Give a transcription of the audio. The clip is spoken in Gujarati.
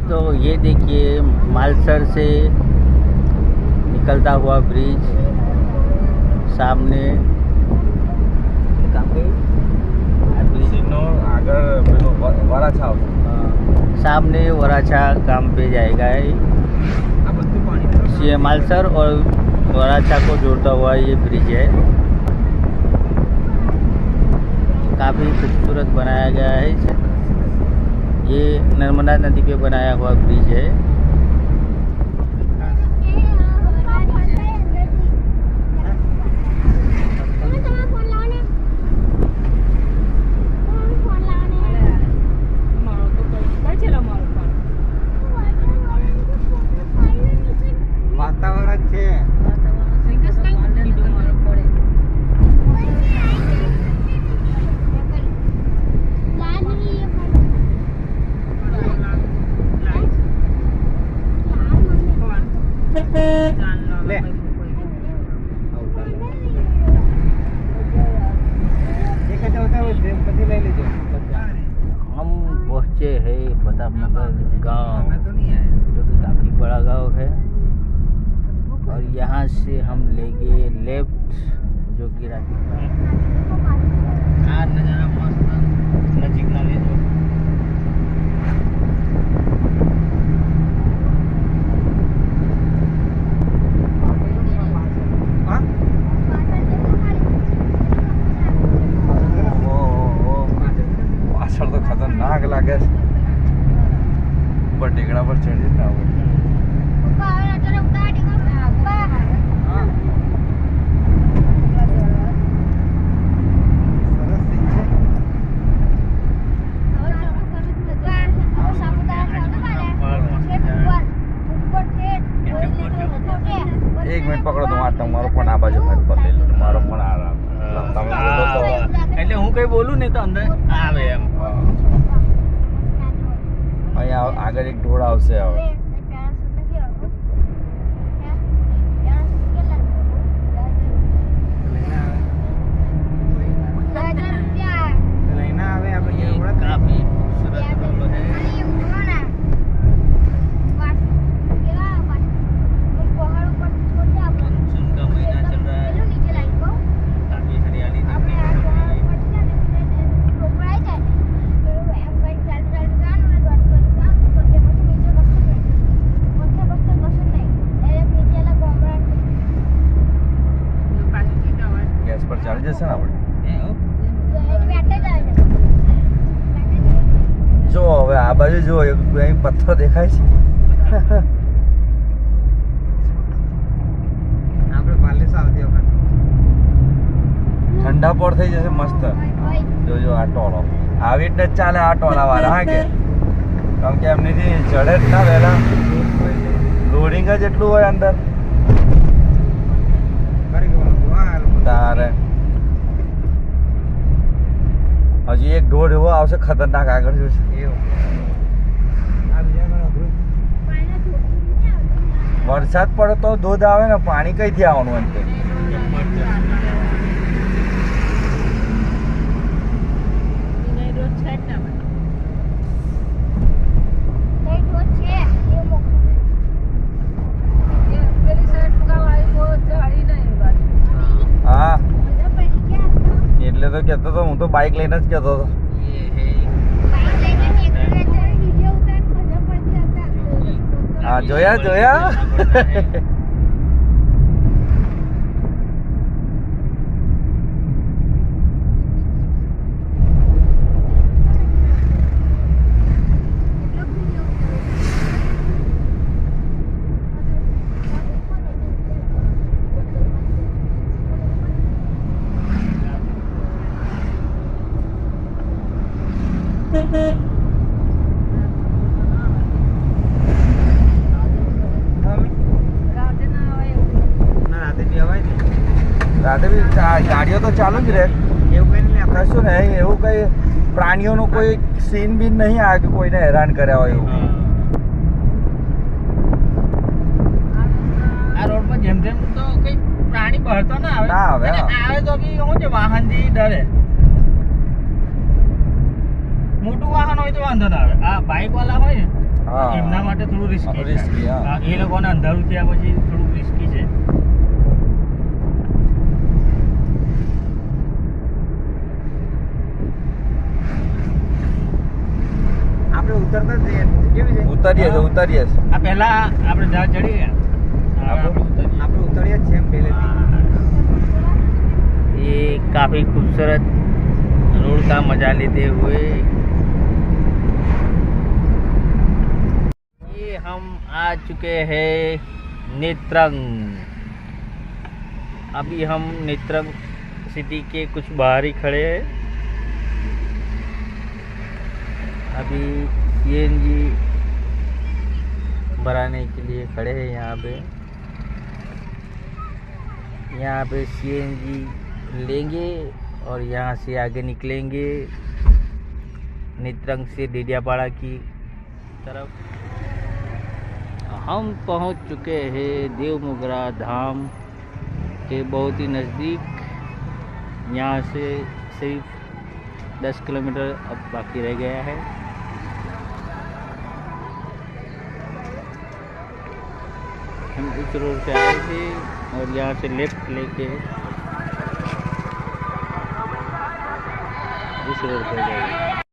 दोस्तों ये देखिए मालसर से निकलता हुआ ब्रिज सामने सामने वराछा गांव पे जाएगा। ये मालसर और वराछा को जोड़ता हुआ ये ब्रिज है। काफ़ी खूबसूरत बनाया गया है इसे। ये नर्मदा नदी पे बनाया हुआ ब्रिज है। हम पहुँचे हैं प्रतापनगर गांव, जो कि काफ़ी बड़ा गांव है। और यहाँ से हम लेंगे लेफ्ट, जो कि नज़ारा मस्त नजीक ना ले जो। तो खतरनाक लागे ऊपर टेकड़ा पर चढ़ ना हो। एक मिनट पकड़ो તમારો ફોન આ બાજુ પર લઈ લો। તમારો ફોન આ તમે બોલો તો એટલે હું કઈ બોલું ને તો અંદર આવે એમ। અહીંયા આગળ એક ઢોળ આવશે હવે। काफी खूबसूरत रोड है। मानसून का महीना चल रहा है, काफी हरियाली देखने को मिल रही है। ગેસ પર ચાલી જશે ને આપણે। જો હવે આ બાજુ જો અહીં પથ્થર દેખાય છે। આપણે પાલેસ આવતી વખત ઠંડા પર થઈ જશે મસ્ત। જોજો આ ટોળો આવી રીતે જ ચાલે આ ટોળા વાળા। હા કે કારણ કે એમની ચડે જ ના વહેલા, લોડિંગ જ એટલું હોય અંદર તારે। હજી એક ઢોળ એવો આવશે ખતરનાક આગળ જોશે। વરસાદ પડે તો ધોધ આવે ને, પાણી કઈથી આવવાનું અંતે? હા એટલે તો કહેતો હતો, હું તો બાઇક લઈને જ કહેતો હતો। હા જોયા જોયા। રાતે બી ગાડીઓ તો ચાલુ જ રહે, એવું કંઈ કશું નહીં। એવું કંઈ પ્રાણીઓનું કોઈ સીન બીન નહીં આવે કે કોઈને હેરાન કર્યા હોય એવું। આ રોડ પર જેમ જેમ તો કઈ પ્રાણી બળતો ના આવે, આવે તો બી શું છે, વાહનથી ડરે। મોટું વાહન હોય તો વાંધો ના આવે, આ બાઇક વાળા હોય ને હા. એમના માટે થોડું રિસ્કી Risky, હા. એ લોકોને અંધારું થયા પછી થોડું રિસ્કી છે. આપણે ઉતરતા જ કેવી છે ઉતરીએ છે ઉતરીએ છે આ પહેલા આપણે જહાજ ચડી ગયા આપણે ઉતરીએ જ છે એમ પહેલેથી. ये काफ़ी खूबसूरत रोड का मजा लेते हुए ये हम आ चुके हैं नेत्रंग. अभी हम नेत्रंग सिटी के कुछ बाहर ही खड़े हैं. अभी सीएनजी भराने के लिए खड़े हैं यहाँ पे सीएनजी लेंगे और यहाँ से आगे निकलेंगे नेत्रंग से डेडियापाड़ा की तरफ. हम पहुँच चुके हैं देवमोगरा धाम के बहुत ही नज़दीक. यहाँ से सिर्फ 10 किलोमीटर अब बाकी रह गया है. हम इस रोड से आए थे और यहाँ से लेफ्ट लेके इस रोड पे गए.